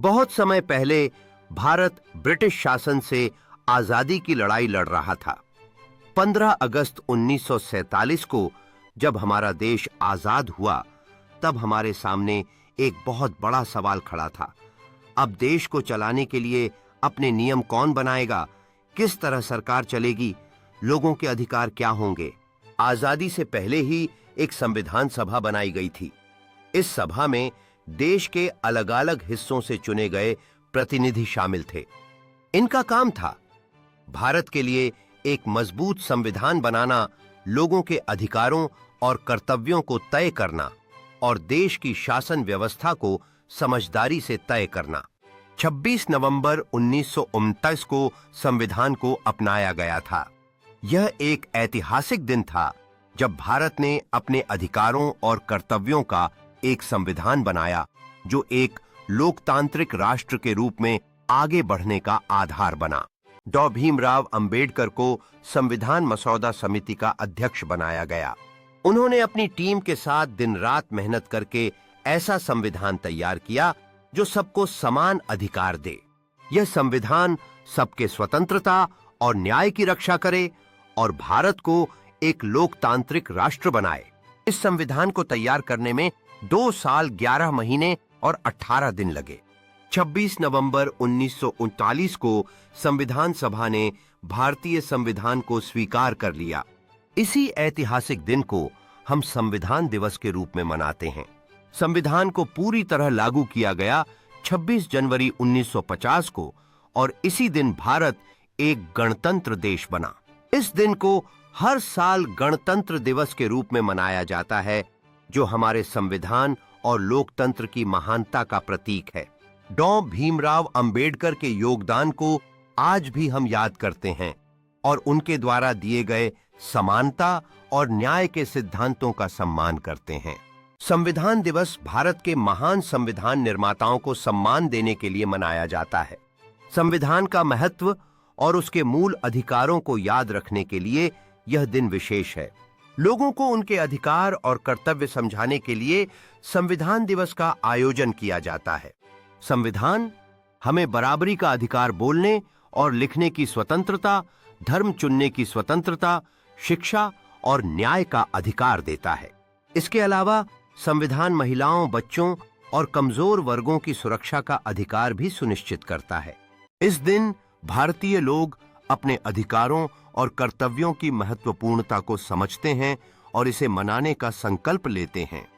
बहुत समय पहले भारत ब्रिटिश शासन से आजादी की लड़ाई लड़ रहा था। 15 अगस्त 1947 को जब हमारा देश आजाद हुआ, तब हमारे सामने एक बहुत बड़ा सवाल खड़ा था। अब देश को चलाने के लिए अपने नियम कौन बनाएगा, किस तरह सरकार चलेगी, लोगों के अधिकार क्या होंगे। आजादी से पहले ही एक संविधान सभा बनाई गई थी। इस सभा में देश के अलग-अलग हिस्सों से चुने गए प्रतिनिधि शामिल थे। इनका काम था भारत के लिए एक मजबूत संविधान बनाना, लोगों के अधिकारों और कर्तव्यों को तय करना और देश की शासन व्यवस्था को समझदारी से तय करना। 26 नवंबर 1929 को संविधान को अपनाया गया था। यह एक ऐतिहासिक दिन था जब भारत ने अपने अधिकारों और कर्तव्यों का एक संविधान बनाया, जो एक लोकतांत्रिक राष्ट्र के रूप में आगे बढ़ने का आधार बना। डॉ. भीमराव अंबेडकर को संविधान मसौदा समिति का अध्यक्ष बनाया गया। उन्होंने अपनी टीम के साथ दिन रात मेहनत करके ऐसा संविधान तैयार किया जो सबको समान अधिकार दे। यह संविधान सबके स्वतंत्रता और न्याय की रक्षा करे और भारत को एक लोकतांत्रिक राष्ट्र बनाए। इस संविधान को तैयार करने में 2 साल 11 महीने और 18 दिन लगे। 26 नवंबर 1939 को संविधान सभा ने भारतीय संविधान को स्वीकार कर लिया। इसी ऐतिहासिक दिन को हम संविधान दिवस के रूप में मनाते हैं। संविधान को पूरी तरह लागू किया गया 26 जनवरी 1950 को और इसी दिन भारत एक गणतंत्र देश बना। इस दिन को हर साल गणतंत्र दिवस के रूप में मनाया जाता है, जो हमारे संविधान और लोकतंत्र की महानता का प्रतीक है। डॉ. भीमराव अंबेडकर के योगदान को आज भी हम याद करते हैं और उनके द्वारा दिए गए समानता और न्याय के सिद्धांतों का सम्मान करते हैं। संविधान दिवस भारत के महान संविधान निर्माताओं को सम्मान देने के लिए मनाया जाता है। संविधान का महत्व और उसके मूल अधिकारों को याद रखने के लिए यह दिन विशेष है। लोगों को उनके अधिकार और कर्तव्य समझाने के लिए संविधान दिवस का आयोजन किया जाता है। संविधान हमें बराबरी का अधिकार बोलने और लिखने की स्वतंत्रता, धर्म चुनने की स्वतंत्रता, शिक्षा और न्याय का अधिकार देता है। इसके अलावा संविधान महिलाओं, बच्चों और कमजोर वर्गों की सुरक्षा का अधिकार भी सुनिश्चित करता है। इस दिन भारतीय लोग अपने अधिकारों और कर्तव्यों की महत्वपूर्णता को समझते हैं और इसे मनाने का संकल्प लेते हैं।